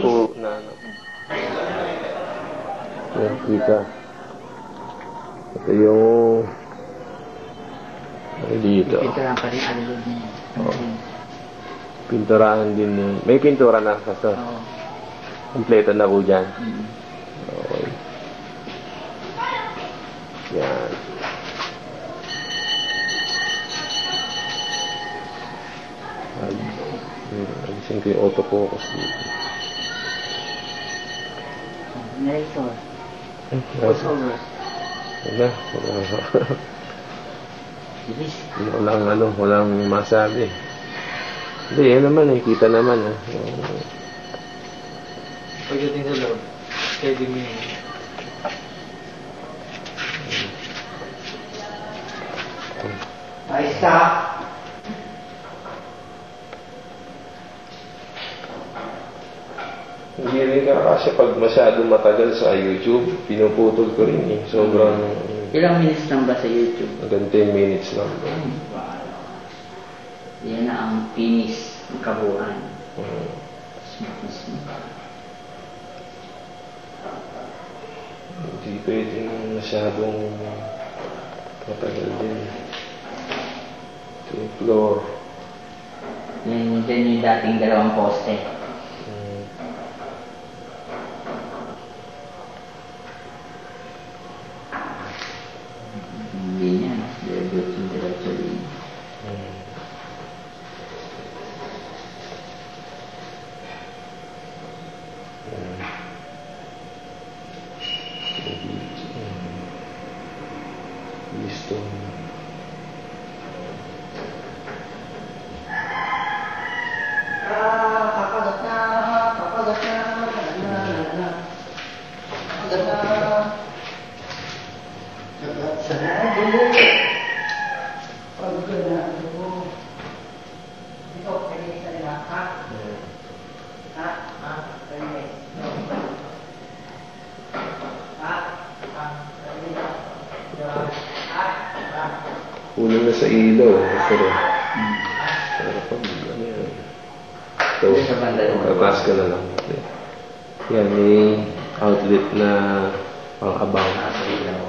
po na ano. Yan, kita. Ito yung dito. Pinturahan pa rin alulod niya. Pinturahan din yun. May pintura na kaso. Oo. Kompleto na po dyan. Okay. Yan. Alisin ko yung autofocus dito. Narrator. Wala. Walang masabi. Hindi, yan naman eh. Kita naman eh. Pagdating sa loob, pwede mo yun. Ay, stop! Hindi rin kasi pag masyadong matagal sa YouTube, pinuputol ko rin eh. Sobrang... Ilang minutes lang ba sa YouTube? Hanggang 10 minutes lang. Yan na ang finish ng kabuuan. Hindi pwedeng masyadong matagal din. Ito yung floor. Yan din yung dating dalawang poste. Hindi niya. Diretso din. Listo. Kunin na sa ilaw. Pero pag ano yan. Ito, tatas ka na lang. Yan, may outlet na pang-abang. Sa ilaw.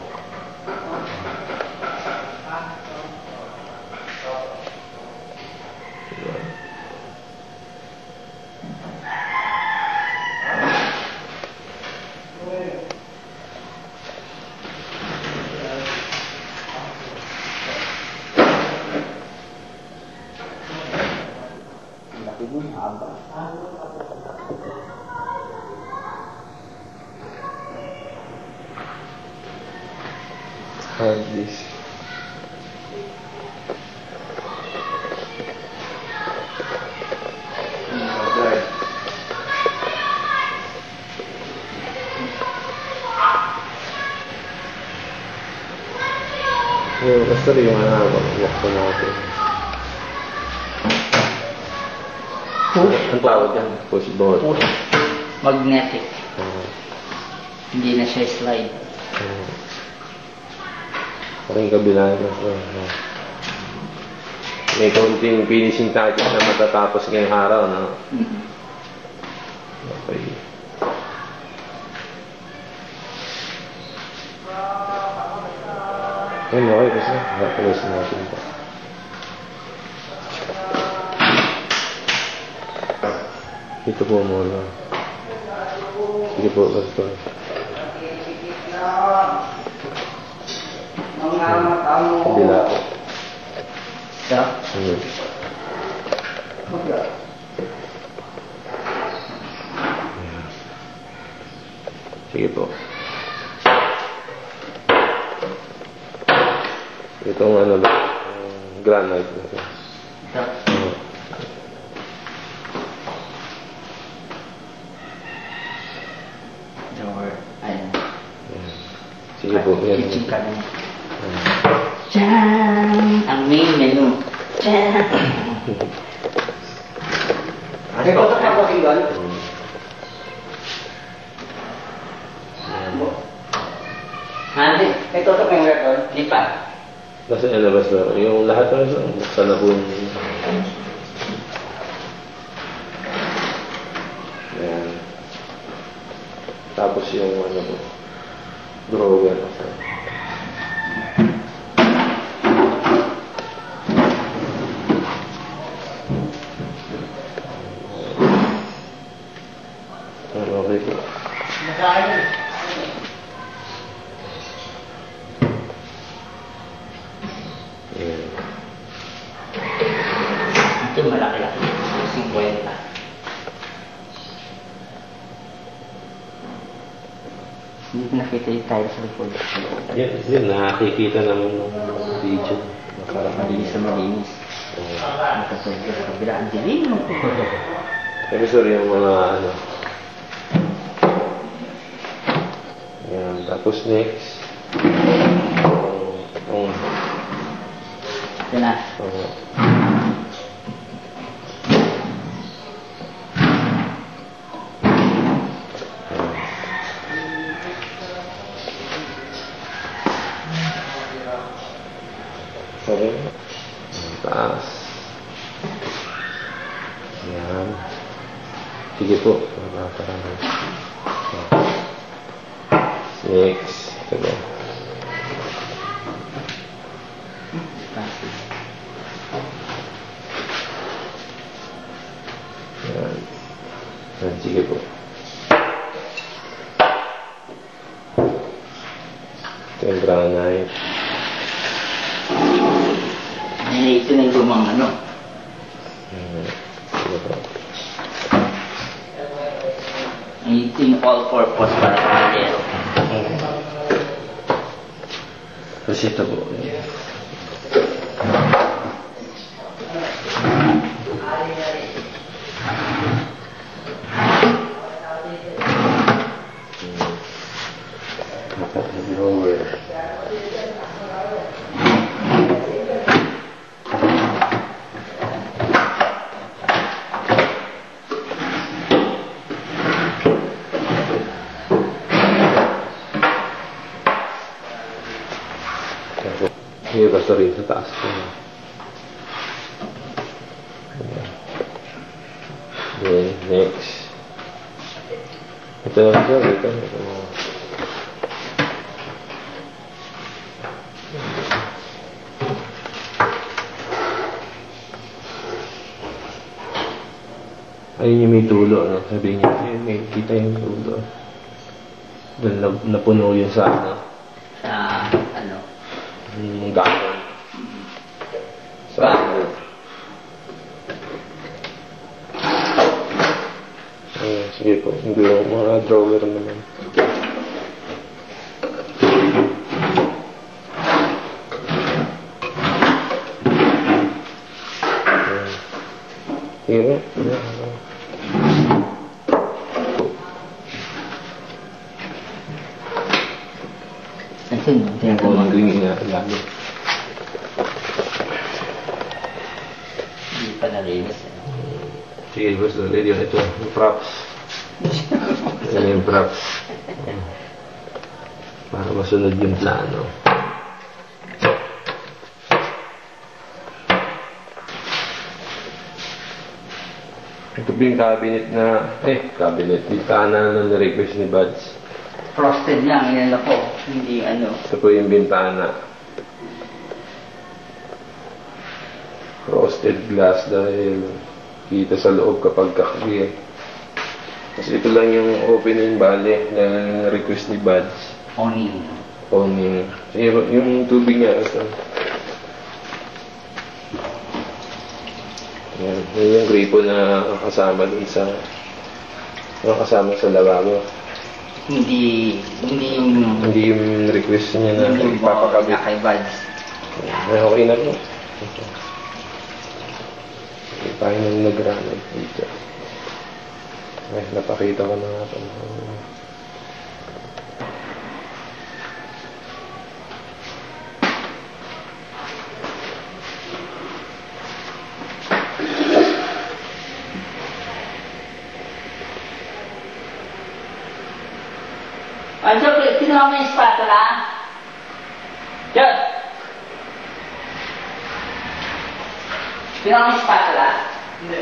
Hard disk. Basta rin yung walk ko natin. Ang tawag yan? Push board. Magnetic. Hindi na siya slide. Parang kabila na. May konting finishing touches na matatapos ngayong araw, no? Okay. Ayun, okay kasi. Hapos natin ito. Ito po muna. Sige po, basta. Kabila po. So? Sige po. Itong ano ba? Granite na siya. Door. Ayan. Sige po. Yan. Kitchen cabinet. Tiyaan! Ang main menu. Tiyaan! May kotak na ko tinggal? Hindi. May kotak na yung record? Hindi pa. Nasa ilabas na. Yung lahat na ito, buksan na po. Ayan. Tapos yung ano po, drawer. Okay po. Ito malaki-laki. 50. Hindi ko nakita yung tile sa likod. Yan, nakikita naman ng video. Parang malinis na malinis. Nakasagod sa kabila. Ang dilim. Pero sir, yung mga ano. Yan, tapos next. Ito na. Okay. Taas. Yan. Sige po. Next. Ito ba? Yan. Yan. Sige po. Ito yung granite. Ito na yung lumang ano. Ito yung all-purpose para sa kaldero. Tapos ito po. Drawer. Here, basta rin sa taas ko. Then, next. Ito na siya, ito. Ayun yung may tulo, ano? Sabi niya, may kita yung tulo. Doon napuno yun sa ano. Sa ano? Yung gano'n. Sa ano. Ayun, sige po. Hindi yung mga drawer naman. Sige po. Yan po ang green na lalo. Hindi pa nalinis. Sige, gusto ulit yun. Ito, yung props. Ito yung props. Para masunod yung plano. Ito po yung cabinet na, cabinet. Bintana na na-request ni Buds. Frosted lang, yan ako. Hindi ano. Ito po yung bintana. Frosted glass dahil kita sa loob kapag kakbir. Kasi ito lang yung opening bale na request ni Buds. Owning. Yung tubig niya. Ito. Yan. Yun yung gripo na kasama dun sa lababo. Hindi yung request niya na ipapakabit. Kay Buds. Okay na po. Okay, tayo nang nag-granite dito. Napakita ko na nga ito. Anjo, kinuha mo yung spatula? Diyan! Kinuha mo yung spatula? Hindi.